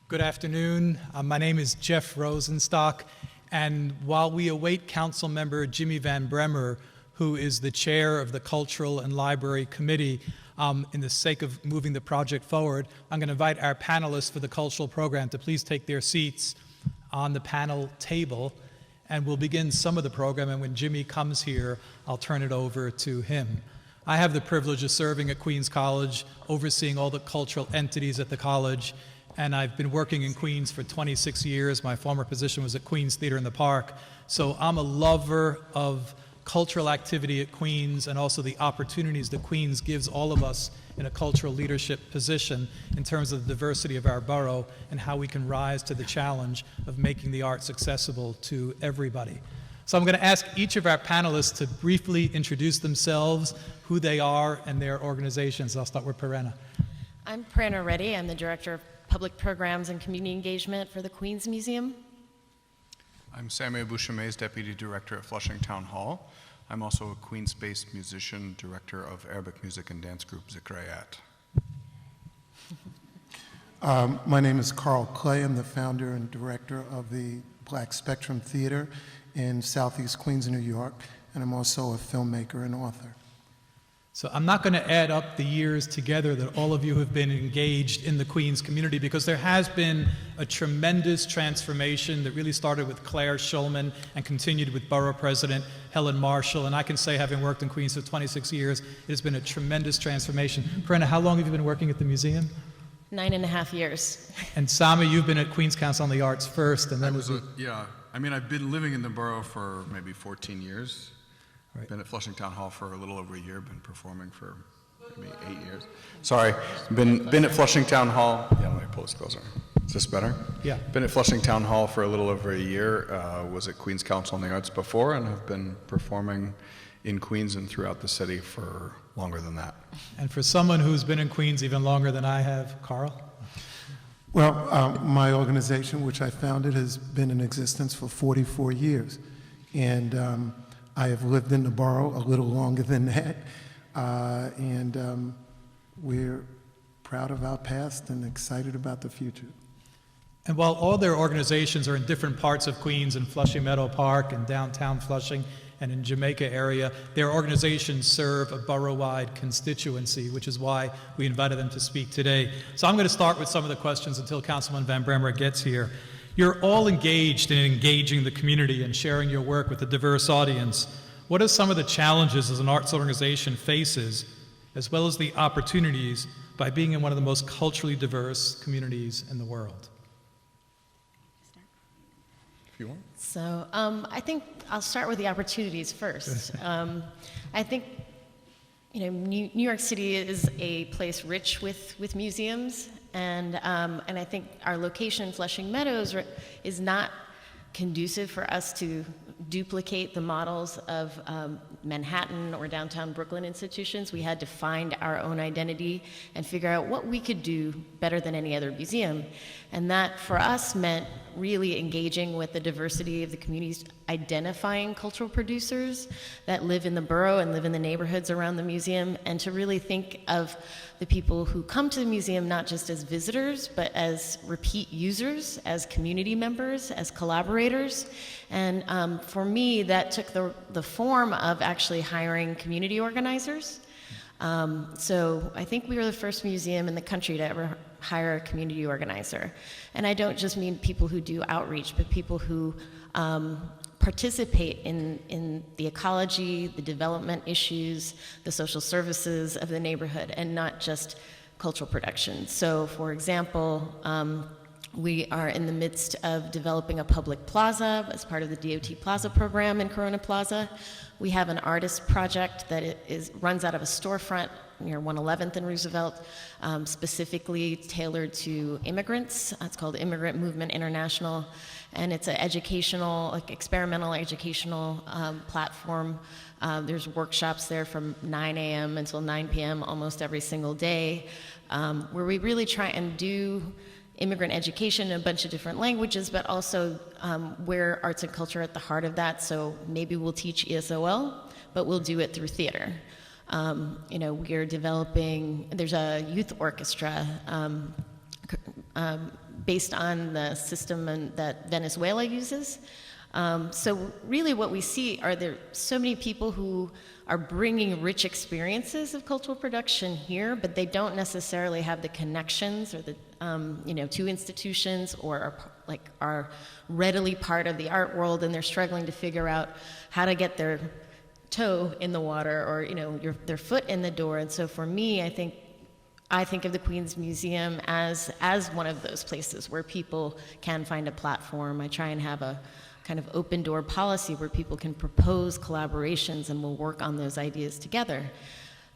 Good afternoon. My name is Jeff Rosenstock, and while we await Council Member Jimmy Van Bremer, who is the chair of the Cultural and Library Committee, in the sake of moving the project forward, I'm going to invite our panelists for the cultural program to please take their seats on the panel table, and we'll begin some of the program, and when Jimmy comes here, I'll turn it over to him. I have the privilege of serving at Queens College, overseeing all the cultural entities at the college, and I've been working in Queens for 26 years. My former position was at Queens Theater in the Park. So I'm a lover of cultural activity at Queens and also the opportunities that Queens gives all of us in a cultural leadership position in terms of the diversity of our borough and how we can rise to the challenge of making the arts accessible to everybody. So I'm going to ask each of our panelists to briefly introduce themselves, who they are, and their organizations. I'll start with Prerna. I'm Prerna Reddy. I'm the Director of Public Programs and Community Engagement for the Queens Museum. I'm Samuel Bouchame's Deputy Director at Flushing Town Hall. I'm also a Queens-based musician, Director of Arabic Music and Dance Group Zikrayat. My name is Carl Clay. I'm the founder and director of the Black Spectrum Theater in Southeast Queens, New York, and I'm also a filmmaker and author. So I'm not going to add up the years together that all of you have been engaged in the Queens community, because there has been a tremendous transformation that really started with Claire Schulman and continued with Borough President Helen Marshall. And I can say, having worked in Queens for 26 years, it has been a tremendous transformation. Prerna, how long have you been working at the museum? 9.5 years. And Sami, you've been at Queens Council on the Arts first, and then I've been living in the borough for maybe 14 years. Right. Been at Flushing Town Hall for a little over a year, been performing for maybe 8 years. Sorry, been at Flushing Town Hall. Yeah, let me pull this closer. Is this better? Yeah. Been at Flushing Town Hall for a little over a year, was at Queens Council on the Arts before, and have been performing in Queens and throughout the city for longer than that. And for someone who's been in Queens even longer than I have, Carl? Well, my organization, which I founded, has been in existence for 44 years. And I have lived in the borough a little longer than that, and we're proud of our past and excited about the future. And while all their organizations are in different parts of Queens, in Flushing Meadow Park and downtown Flushing and in Jamaica area, their organizations serve a borough-wide constituency, which is why we invited them to speak today. So I'm going to start with some of the questions until Councilman Van Bremer gets here. You're all engaged in engaging the community and sharing your work with a diverse audience. What are some of the challenges as an arts organization faces, as well as the opportunities, by being in one of the most culturally diverse communities in the world? If you want. So I think I'll start with the opportunities first. I think New York City is a place rich with museums. And I think our location in Flushing Meadows is not conducive for us to duplicate the models of Manhattan or downtown Brooklyn institutions. We had to find our own identity and figure out what we could do better than any other museum. And that, for us, meant really engaging with the diversity of the communities, identifying cultural producers that live in the borough and live in the neighborhoods around the museum, and to really think of the people who come to the museum not just as visitors, but as repeat users, as community members, as collaborators. And for me, that took the form of actually hiring community organizers. So I think we were the first museum in the country to ever hire a community organizer. And I don't just mean people who do outreach, but people who participate in the ecology, the development issues, the social services of the neighborhood, and not just cultural production. So, for example, we are in the midst of developing a public plaza as part of the DOT Plaza program in Corona Plaza. We have an artist project that runs out of a storefront near 111th and Roosevelt, specifically tailored to immigrants. It's called Immigrant Movement International, and it's an educational, experimental educational platform. There's workshops there from 9 a.m. until 9 p.m. almost every single day, where we really try and do immigrant education in a bunch of different languages, but also where arts and culture are at the heart of that. So maybe we'll teach ESOL, but we'll do it through theater. We're developing, there's a youth orchestra based on the system that Venezuela uses. So really what we see are there so many people who are bringing rich experiences of cultural production here, but they don't necessarily have the connections or the, to institutions or are readily part of the art world, and they're struggling to figure out how to get their toe in the water or, their foot in the door. And so for me, I think of the Queens Museum as one of those places where people can find a platform. I try and have a kind of open door policy where people can propose collaborations and we'll work on those ideas together.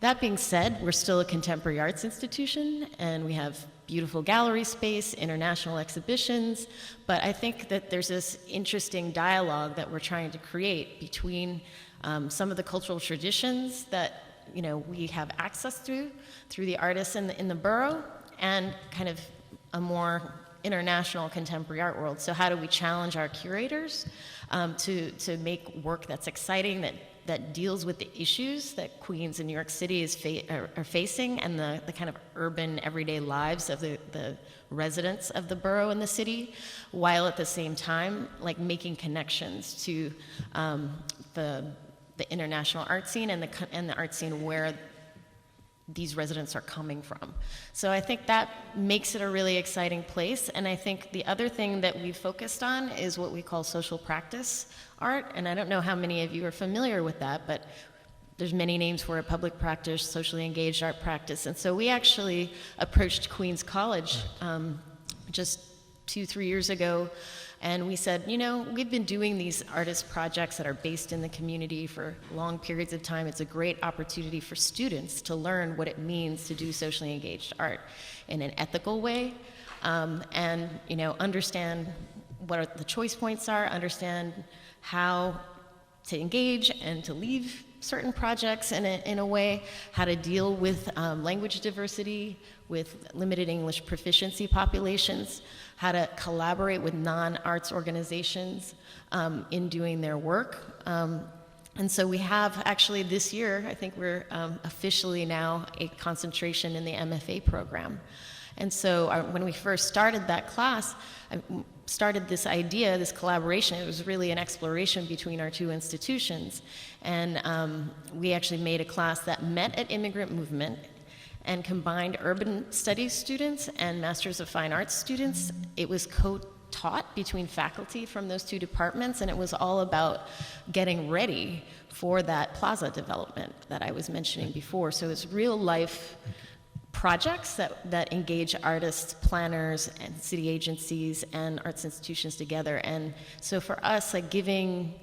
That being said, we're still a contemporary arts institution and we have beautiful gallery space, international exhibitions, but I think that there's this interesting dialogue that we're trying to create between some of the cultural traditions that we have access through the artists in the borough, and kind of a more international contemporary art world. So how do we challenge our curators to make work that's exciting, that deals with the issues that Queens and New York City are facing, and the kind of urban everyday lives of the residents of the borough and the city, while at the same time making connections to the international art scene and the art scene where these residents are coming from. So I think that makes it a really exciting place. And I think the other thing that we've focused on is what we call social practice art. And I don't know how many of you are familiar with that, but there's many names for it: public practice, socially engaged art practice. And so we actually approached Queens College just 2-3 years ago, and we said, we've been doing these artist projects that are based in the community for long periods of time. It's a great opportunity for students to learn what it means to do socially engaged art in an ethical way, and understand what the choice points are, understand how to engage and to leave certain projects in a way, how to deal with language diversity, with limited English proficiency populations, how to collaborate with non-arts organizations in doing their work. And so we have actually this year, I think we're officially now a concentration in the MFA program. And so when we first started that class, I started this idea, this collaboration. It was really an exploration between our two institutions. And we actually made a class that met at Immigrant Movement and combined urban studies students and Masters of Fine Arts students. It was co-taught between faculty from those two departments, and it was all about getting ready for that plaza development that I was mentioning before. So it's real life projects that engage artists, planners, and city agencies and arts institutions together. And so for us, giving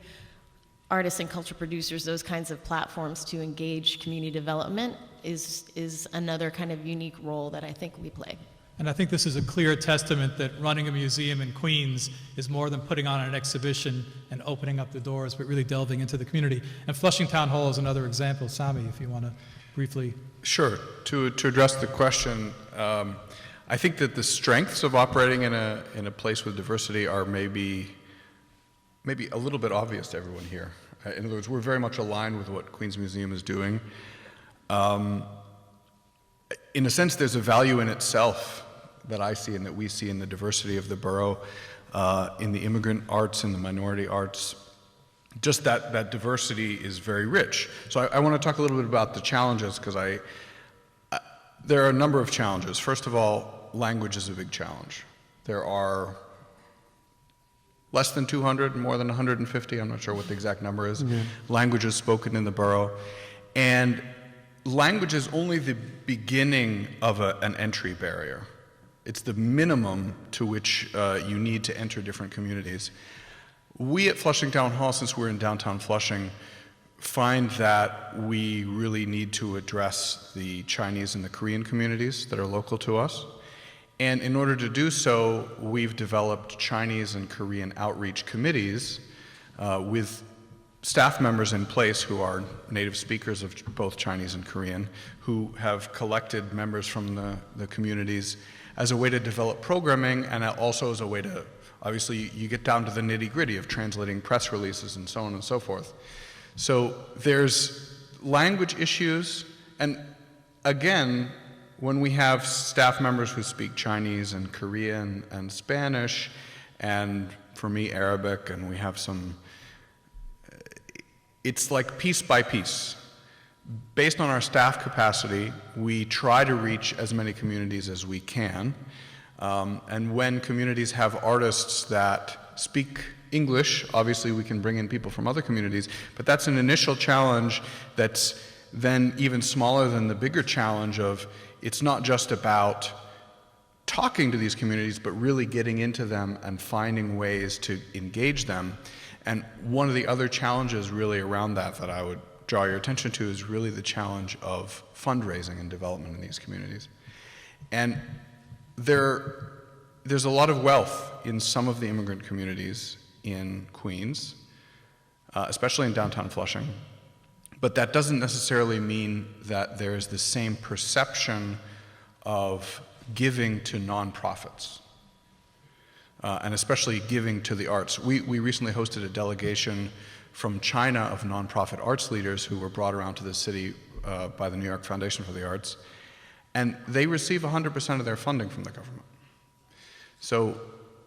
artists and culture producers those kinds of platforms to engage community development is another kind of unique role that I think we play. And I think this is a clear testament that running a museum in Queens is more than putting on an exhibition and opening up the doors, but really delving into the community. And Flushing Town Hall is another example. Sami, if you want to briefly. Sure. To address the question, I think that the strengths of operating in a place with diversity are maybe a little bit obvious to everyone here. In other words, we're very much aligned with what Queens Museum is doing. In a sense, there's a value in itself that I see and that we see in the diversity of the borough, in the immigrant arts and the minority arts. Just that diversity is very rich. So I want to talk a little bit about the challenges, because there are a number of challenges. First of all, language is a big challenge. There are less than 200, more than 150, I'm not sure what the exact number is, languages spoken in the borough. And language is only the beginning of an entry barrier. It's the minimum to which you need to enter different communities. We at Flushing Town Hall, since we're in downtown Flushing, find that we really need to address the Chinese and the Korean communities that are local to us. And in order to do so, we've developed Chinese and Korean outreach committees with staff members in place who are native speakers of both Chinese and Korean, who have collected members from the communities as a way to develop programming, and also as a way to, obviously, you get down to the nitty-gritty of translating press releases and so on and so forth. So there's language issues, and again, when we have staff members who speak Chinese and Korean and Spanish, and for me, Arabic, and we have some, it's like piece by piece. Based on our staff capacity, we try to reach as many communities as we can. And when communities have artists that speak English, obviously we can bring in people from other communities, but that's an initial challenge that's then even smaller than the bigger challenge of it's not just about talking to these communities, but really getting into them and finding ways to engage them. And one of the other challenges really around that I would draw your attention to is really the challenge of fundraising and development in these communities. And there's a lot of wealth in some of the immigrant communities in Queens, especially in downtown Flushing. But that doesn't necessarily mean that there is the same perception of giving to nonprofits, and especially giving to the arts. We recently hosted a delegation from China of nonprofit arts leaders who were brought around to the city by the New York Foundation for the Arts, and they receive 100% of their funding from the government. So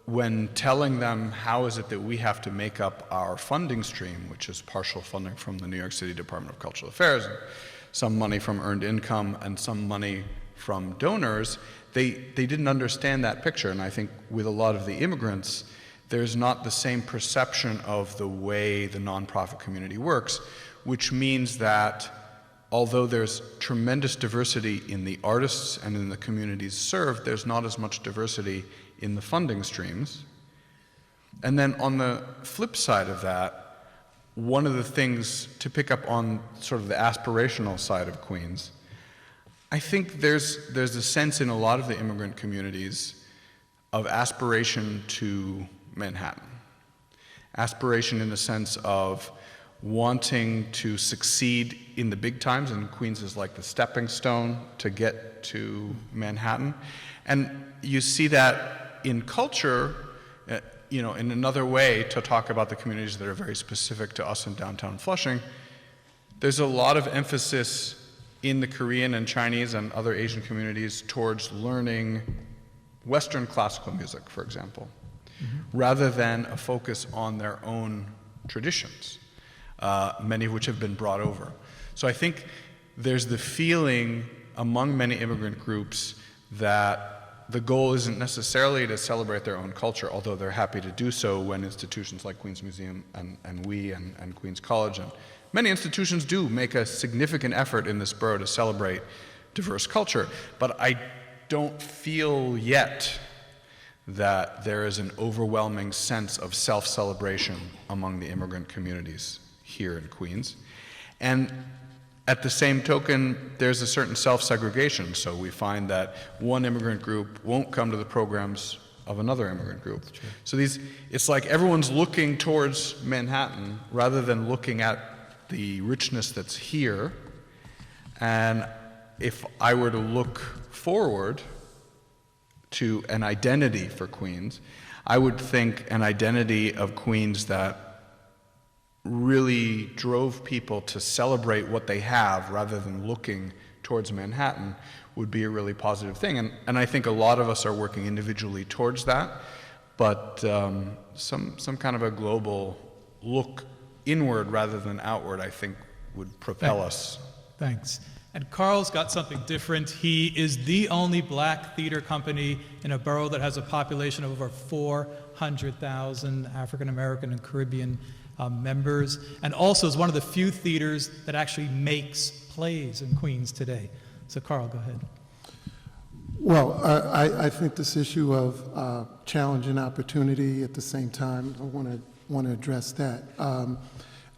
when telling them how is it that we have to make up our funding stream, which is partial funding from the New York City Department of Cultural Affairs, some money from earned income and some money from donors, they didn't understand that picture. And I think with a lot of the immigrants, there's not the same perception of the way the nonprofit community works, which means that although there's tremendous diversity in the artists and in the communities served, there's not as much diversity in the funding streams. And then on the flip side of that, one of the things to pick up on sort of the aspirational side of Queens, I think there's a sense in a lot of the immigrant communities of aspiration to Manhattan. Aspiration in the sense of wanting to succeed in the big times, and Queens is like the stepping stone to get to Manhattan. And you see that in culture, in another way to talk about the communities that are very specific to us in downtown Flushing. There's a lot of emphasis in the Korean and Chinese and other Asian communities towards learning Western classical music, for example, rather than a focus on their own traditions, many of which have been brought over. So I think there's the feeling among many immigrant groups that the goal isn't necessarily to celebrate their own culture, although they're happy to do so when institutions like Queens Museum and Queens College and many institutions do make a significant effort in this borough to celebrate diverse culture. But I don't feel yet that there is an overwhelming sense of self-celebration among the immigrant communities here in Queens. And at the same token, there's a certain self-segregation. So we find that one immigrant group won't come to the programs of another immigrant group. So it's like everyone's looking towards Manhattan rather than looking at the richness that's here. And if I were to look forward to an identity for Queens, I would think an identity of Queens that really drove people to celebrate what they have rather than looking towards Manhattan would be a really positive thing. And I think a lot of us are working individually towards that, but some kind of a global look inward rather than outward, I think, would propel us. Thanks. And Carl's got something different. He is the only black theater company in a borough that has a population of over 400,000 African American and Caribbean members, and also is one of the few theaters that actually makes plays in Queens today. So Carl, go ahead. Well, I think this issue of challenge and opportunity at the same time, I want to address that.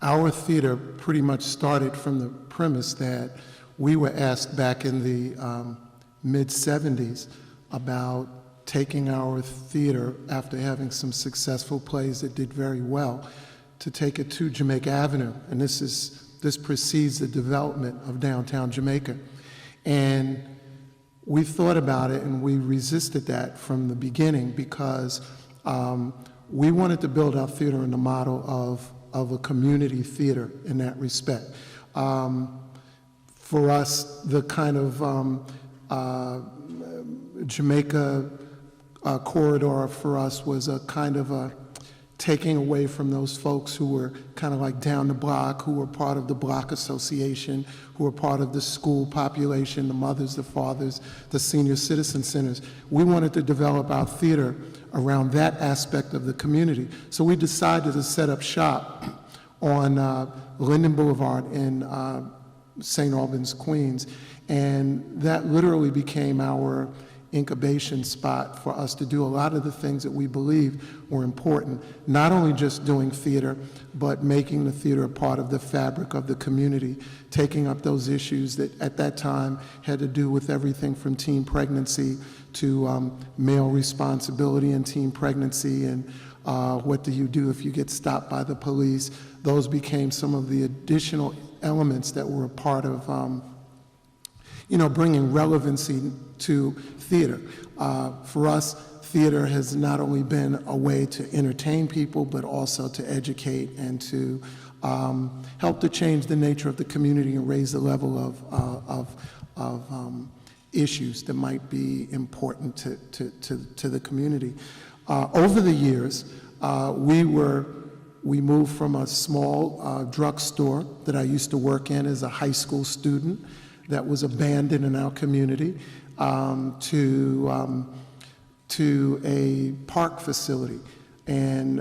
Our theater pretty much started from the premise that we were asked back in the mid-'70s about taking our theater, after having some successful plays that did very well, to take it to Jamaica Avenue. And this precedes the development of downtown Jamaica. And we thought about it and we resisted that from the beginning because we wanted to build our theater in the model of a community theater in that respect. For us, the kind of Jamaica corridor for us was a kind of a taking away from those folks who were kind of like down the block, who were part of the block association, who were part of the school population, the mothers, the fathers, the senior citizen centers. We wanted to develop our theater around that aspect of the community. So we decided to set up shop on Linden Boulevard in St. Albans, Queens, and that literally became our incubation spot for us to do a lot of the things that we believe were important, not only just doing theater, but making the theater a part of the fabric of the community, taking up those issues that at that time had to do with everything from teen pregnancy to male responsibility in teen pregnancy, and what do you do if you get stopped by the police. Those became some of the additional elements that were a part of bringing relevancy to theater. For us, theater has not only been a way to entertain people, but also to educate and to help to change the nature of the community and raise the level of issues that might be important to the community. Over the years, we moved from a small drugstore that I used to work in as a high school student that was abandoned in our community to a park facility. And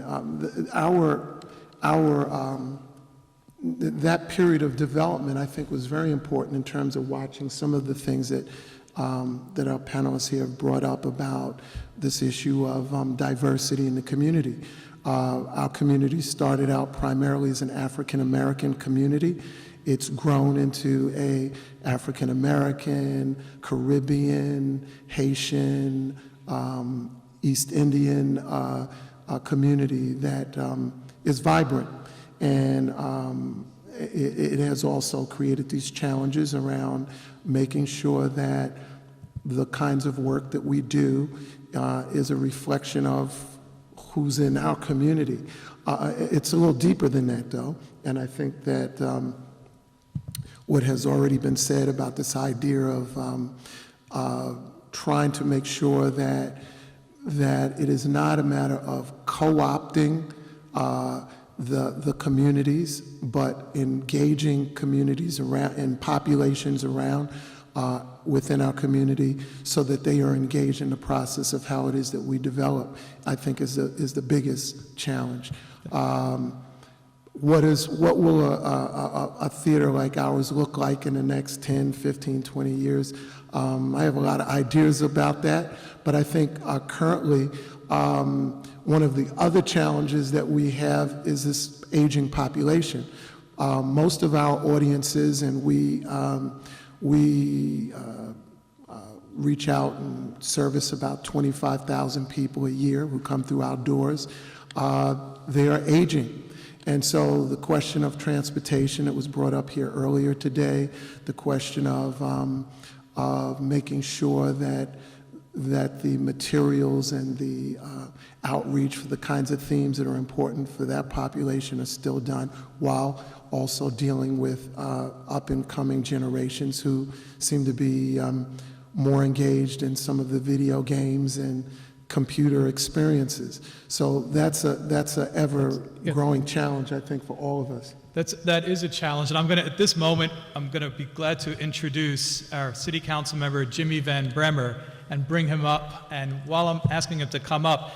that period of development, I think, was very important in terms of watching some of the things that our panelists here have brought up about this issue of diversity in the community. Our community started out primarily as an African-American community. It's grown into a African American, Caribbean, Haitian, East Indian community that is vibrant. And it has also created these challenges around making sure that the kinds of work that we do is a reflection of who's in our community. It's a little deeper than that, though, and I think that what has already been said about this idea of trying to make sure that it is not a matter of co-opting the communities, but engaging communities around and populations around within our community so that they are engaged in the process of how it is that we develop, I think is the biggest challenge. What will a theater like ours look like in the next 10, 15, 20 years? I have a lot of ideas about that, but I think currently one of the other challenges that we have is this aging population. Most of our audiences, and we reach out and service about 25,000 people a year who come through our doors. They are aging. And so the question of transportation that was brought up here earlier today, the question of making sure that the materials and the outreach for the kinds of themes that are important for that population are still done, while also dealing with up-and-coming generations who seem to be more engaged in some of the video games and computer experiences. So that's a ever-growing challenge, I think, for all of us. That is a challenge, and at this moment, I'm going to be glad to introduce our City Council member, Jimmy Van Bremer, and bring him up. And while I'm asking him to come up,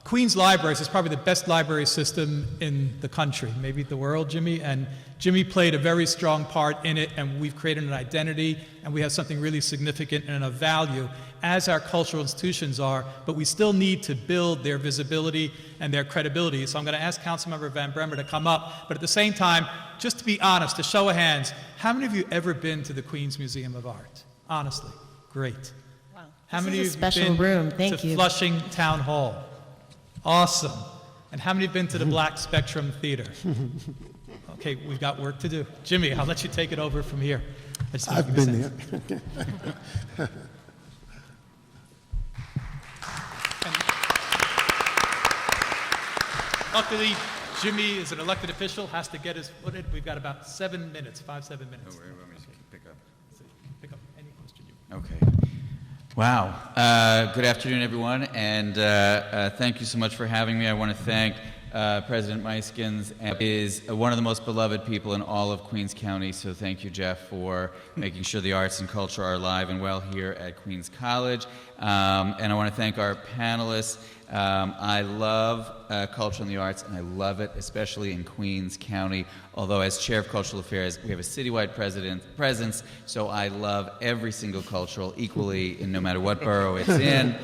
Queens Libraries is probably the best library system in the country, maybe the world, Jimmy. And Jimmy played a very strong part in it, and we've created an identity, and we have something really significant and of value, as our cultural institutions are, but we still need to build their visibility and their credibility. So I'm going to ask Councilmember Van Bremer to come up, but at the same time, just to be honest, to show of hands, how many of you ever been to the Queens Museum of Art? Honestly, great. Wow. How This many is a of you have special been room. Thank to you. Flushing Town Hall? Awesome. And how many have been to the Black Spectrum Theater? Okay, we've got work to do. Jimmy, I'll let you take it over from here. I've been there. Luckily, Jimmy is an elected official, has to get his footed. We've got about 7 minutes, 5-7 minutes. Oh, where do you want me to pick up? Pick up any question you want. Okay. Wow. Good afternoon, everyone, and thank you so much for having me. I want to thank President Meiskens, is one of the most beloved people in all of Queens County, so thank you, Jeff, for making sure the arts and culture are alive and well here at Queens College. And I want to thank our panelists. I love culture and the arts, and I love it, especially in Queens County. Although as Chair of Cultural Affairs, we have a citywide presence, so I love every single cultural equally, in no matter what borough it's in.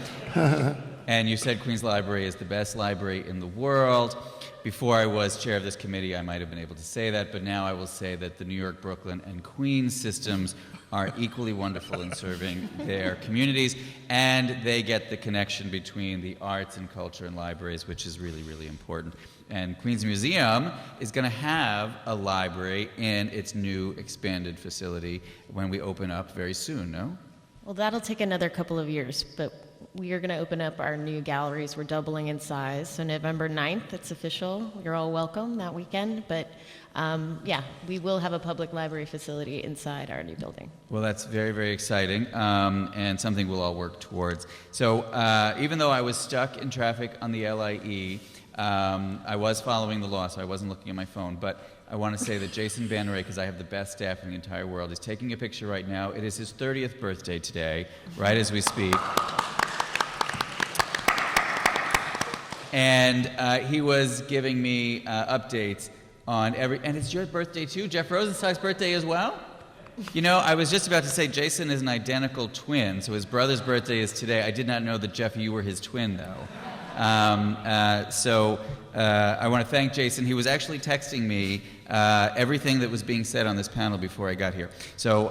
And you said Queens Library is the best library in the world. Before I was chair of this committee, I might have been able to say that, but now I will say that the New York, Brooklyn, and Queens systems are equally wonderful in serving their communities, and they get the connection between the arts and culture and libraries, which is really, really important. And Queens Museum is going to have a library in its new expanded facility when we open up very soon, no? Well, that'll take another couple of years, but we are going to open up our new galleries. We're doubling in size. So November 9th, it's official. You're all welcome that weekend. But yeah, we will have a public library facility inside our new building. Well, that's very, very exciting, and something we'll all work towards. So even though I was stuck in traffic on the LIE, I was following the law, so I wasn't looking at my phone. But I want to say that Jason Van Ray, because I have the best staff in the entire world, is taking a picture right now. It is his 30th birthday today, right as we speak. And he was giving me updates on and it's your birthday too? Jeff Rosenstock's birthday as well? You know, I was just about to say Jason is an identical twin, so his brother's birthday is today. I did not know that, Jeff, you were his twin, though. So I want to thank Jason. He was actually texting me everything that was being said on this panel before I got here. So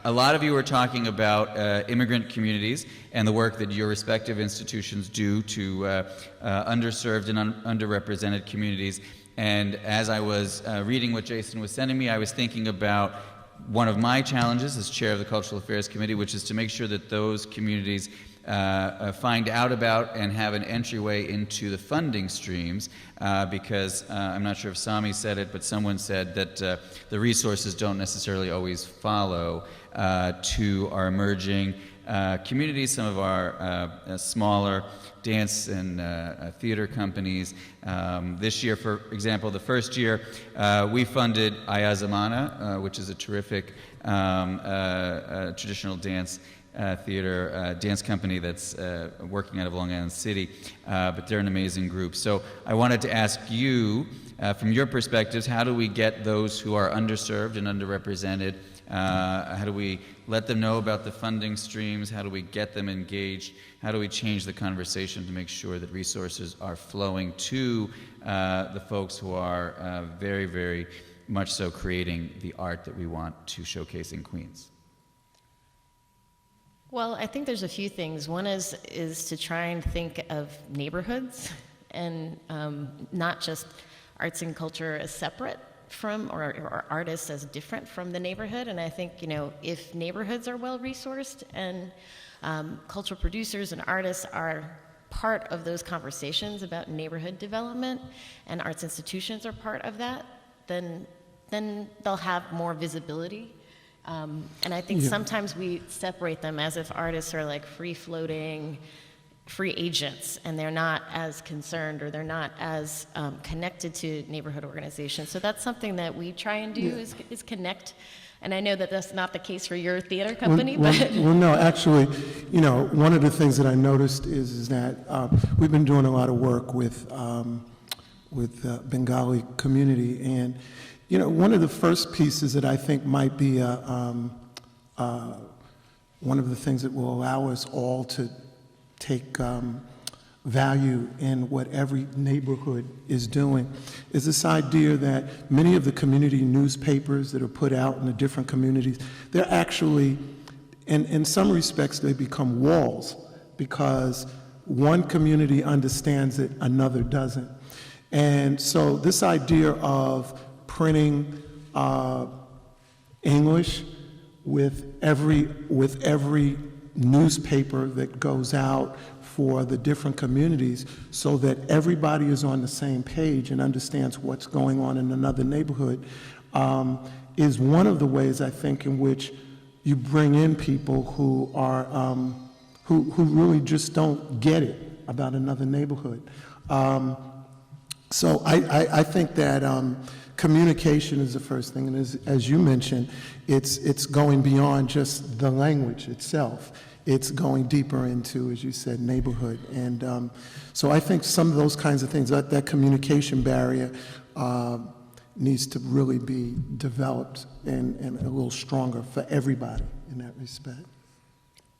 a lot of you were talking about immigrant communities and the work that your respective institutions do to underserved and underrepresented communities. And as I was reading what Jason was sending me, I was thinking about one of my challenges as chair of the Cultural Affairs Committee, which is to make sure that those communities find out about and have an entryway into the funding streams, because I'm not sure if Sami said it, but someone said that the resources don't necessarily always follow to our emerging communities, some of our smaller dance and theater companies. This year, for example, the first year, we funded Ayazamana, which is a terrific traditional dance theater dance company that's working out of Long Island City, but they're an amazing group. So I wanted to ask you, from your perspectives, how do we get those who are underserved and underrepresented? How do we let them know about the funding streams? How do we get them engaged? How do we change the conversation to make sure that resources are flowing to the folks who are very, very much so creating the art that we want to showcase in Queens? Well, I think there's a few things. One is to try and think of neighborhoods and not just arts and culture as separate from, or artists as different from the neighborhood. And I think, you know, if neighborhoods are well resourced and cultural producers and artists are part of those conversations about neighborhood development, and arts institutions are part of that, then they'll have more visibility. And I think sometimes we separate them as if artists are like free-floating, free agents, and they're not as concerned or they're not as connected to neighborhood organizations. So that's something that we try and do is connect. And I know that that's not the case for your theater company, but... Well, no, actually, you know, one of the things that I noticed is that we've been doing a lot of work with Bengali community, and you know, one of the first pieces that I think might be one of the things that will allow us all to take value in what every neighborhood is doing is this idea that many of the community newspapers that are put out in the different communities, they're actually, in some respects, they become walls because one community understands it, another doesn't. And so this idea of printing English with every newspaper that goes out for the different communities so that everybody is on the same page and understands what's going on in another neighborhood is one of the ways, I think, in which you bring in people who are who really just don't get it about another neighborhood. So I think that communication is the first thing, and as you mentioned, it's going beyond just the language itself. It's going deeper into, as you said, neighborhood. And so I think some of those kinds of things, that communication barrier needs to really be developed and a little stronger for everybody in that respect.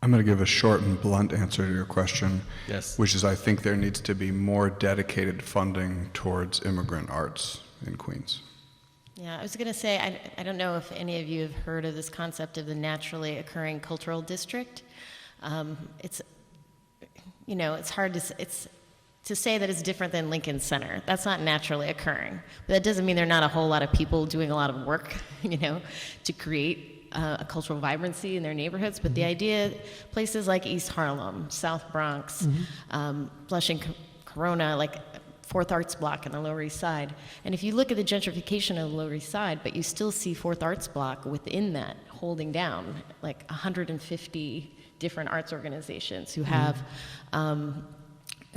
I'm going to give a short and blunt answer to your question, Yes. which is I think there needs to be more dedicated funding towards immigrant arts in Queens. Yeah, I was going to say, I don't know if any of you have heard of this concept of the naturally occurring cultural district. It's, you know, it's hard to say that it's different than Lincoln Center. That's not naturally occurring. But that doesn't mean there are not a whole lot of people doing a lot of work, you know, to create a cultural vibrancy in their neighborhoods. But the idea, places like East Harlem, South Bronx, Flushing, Corona, like Fourth Arts Block on the Lower East Side. And if you look at the gentrification of the Lower East Side, but you still see Fourth Arts Block within that holding down like 150 different arts organizations who have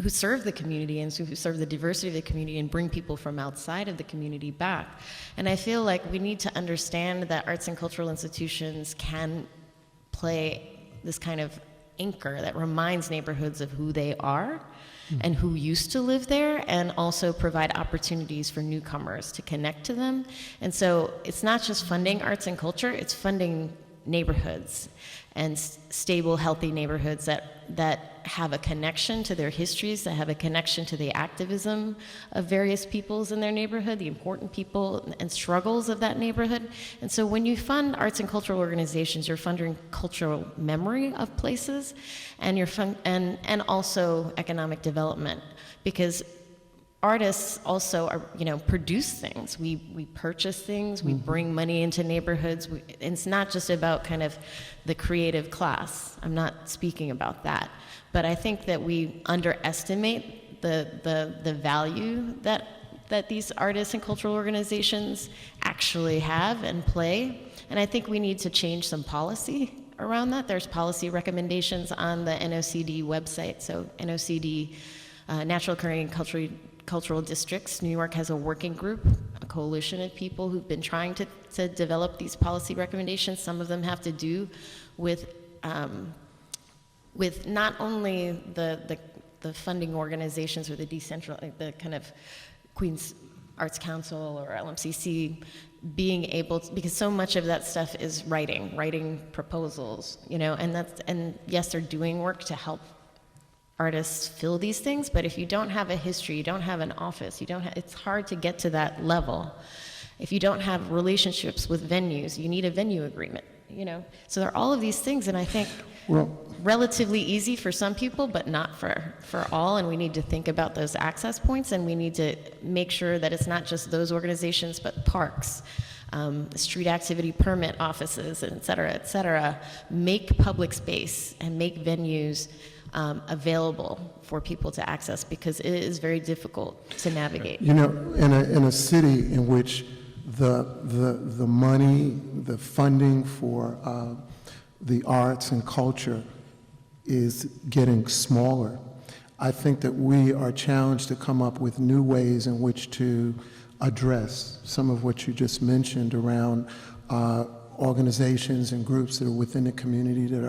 who serve the community and who serve the diversity of the community and bring people from outside of the community back. And I feel like we need to understand that arts and cultural institutions can play this kind of anchor that reminds neighborhoods of who they are and who used to live there, and also provide opportunities for newcomers to connect to them. And so it's not just funding arts and culture, it's funding neighborhoods and stable, healthy neighborhoods that have a connection to their histories, that have a connection to the activism of various peoples in their neighborhood, the important people and struggles of that neighborhood. And so when you fund arts and cultural organizations, you're funding cultural memory of places, and and also economic development, because artists also are, you know, produce things. We purchase things, we bring money into neighborhoods. It's not just about kind of the creative class. I'm not speaking about that. But I think that we underestimate the value that these artists and cultural organizations actually have and play. And I think we need to change some policy around that. There's policy recommendations on the NOCD website. So NOCD, Natural Occurring Cultural Districts. New York has a working group, a coalition of people who've been trying to develop these policy recommendations. Some of them have to do with not only the funding organizations or the the kind of Queens Arts Council or LMCC being able to, because so much of that stuff is writing proposals, you know, and yes, they're doing work to help artists fill these things, but if you don't have a history, you don't have an office, it's hard to get to that level. If you don't have relationships with venues, you need a venue agreement, you know? So there are all of these things, and I think relatively easy for some people, but not for all, and we need to think about those access points, and we need to make sure that it's not just those organizations, but parks, street activity permit offices, et cetera, make public space and make venues available for people to access, because it is very difficult to navigate. You know, in a city in which the money, the funding for the arts and culture is getting smaller, I think that we are challenged to come up with new ways in which to address some of what you just mentioned around organizations and groups that are within the community that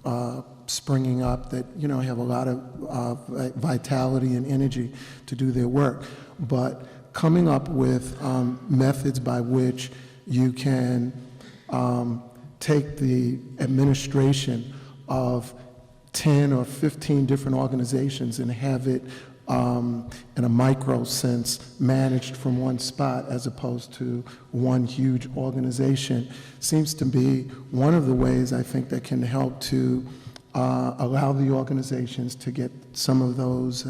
are springing up, that, you know, have a lot of vitality and energy to do their work. But coming up with methods by which you can take the administration of 10 or 15 different organizations and have it in a micro sense managed from one spot as opposed to one huge organization seems to be one of the ways I think that can help to allow the organizations to get some of those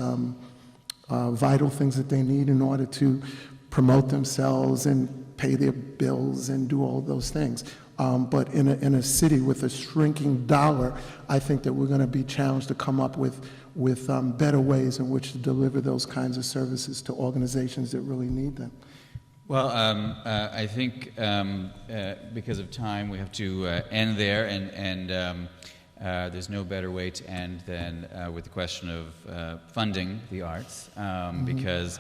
vital things that they need in order to promote themselves and pay their bills and do all those things. But in a city with a shrinking dollar, I think that we're going to be challenged to come up with better ways in which to deliver those kinds of services to organizations that really need them. Well, I think because of time, we have to end there, and there's no better way to end than with the question of funding the arts, because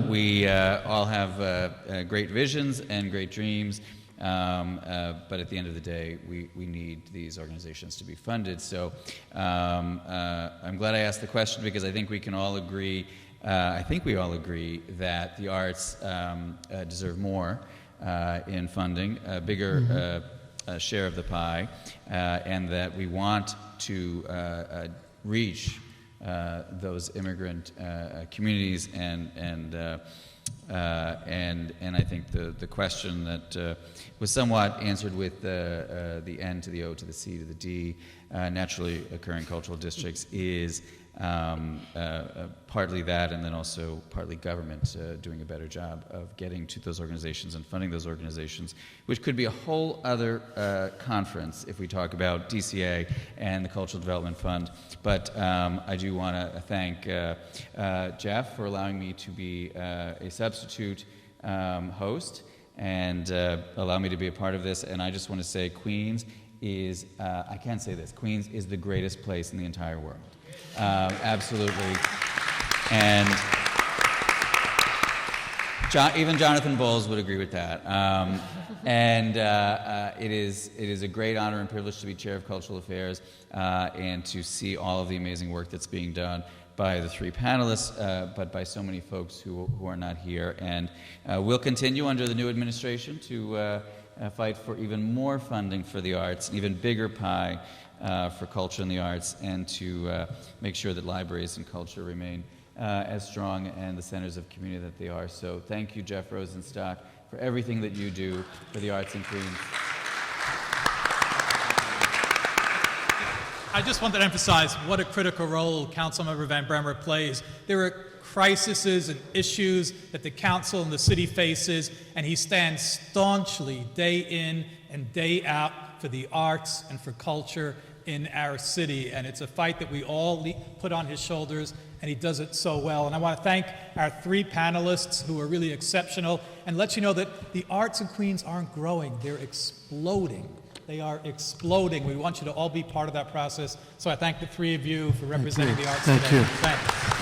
we all have great visions and great dreams, but at the end of the day, we need these organizations to be funded. So I'm glad I asked the question, because I think we can all agree, we all agree that the arts deserve more in funding, a bigger share of the pie, and that we want to reach those immigrant communities, and I think the question that was somewhat answered with the N to the O to the C to the D, naturally occurring cultural districts, is partly that, and then also partly government doing a better job of getting to those organizations and funding those organizations, which could be a whole other conference if we talk about DCA and the Cultural Development Fund. But I do want to thank Jeff for allowing me to be a substitute host and allow me to be a part of this. And I just want to say Queens is, I can't say this, Queens is the greatest place in the entire world. Absolutely. And even Jonathan Bowles would agree with that. It is a great honor and privilege to be chair of Cultural Affairs and to see all of the amazing work that's being done by the three panelists, but by so many folks who are not here. And we'll continue under the new administration to fight for even more funding for the arts, an even bigger pie for culture and the arts, and to make sure that libraries and culture remain as strong and the centers of community that they are. So thank you, Jeff Rosenstock, for everything that you do for the arts in Queens. I just wanted to emphasize what a critical role Councilmember Van Bremer plays. There are crises and issues that the council and the city faces, and he stands staunchly day in and day out for the arts and for culture in our city. And it's a fight that we all put on his shoulders, and he does it so well. And I want to thank our three panelists who are really exceptional, and let you know that the arts in Queens aren't growing, they're exploding. They are exploding. We want you to all be part of that process. So I thank the three of you for representing the arts today. Thank you. Thank you.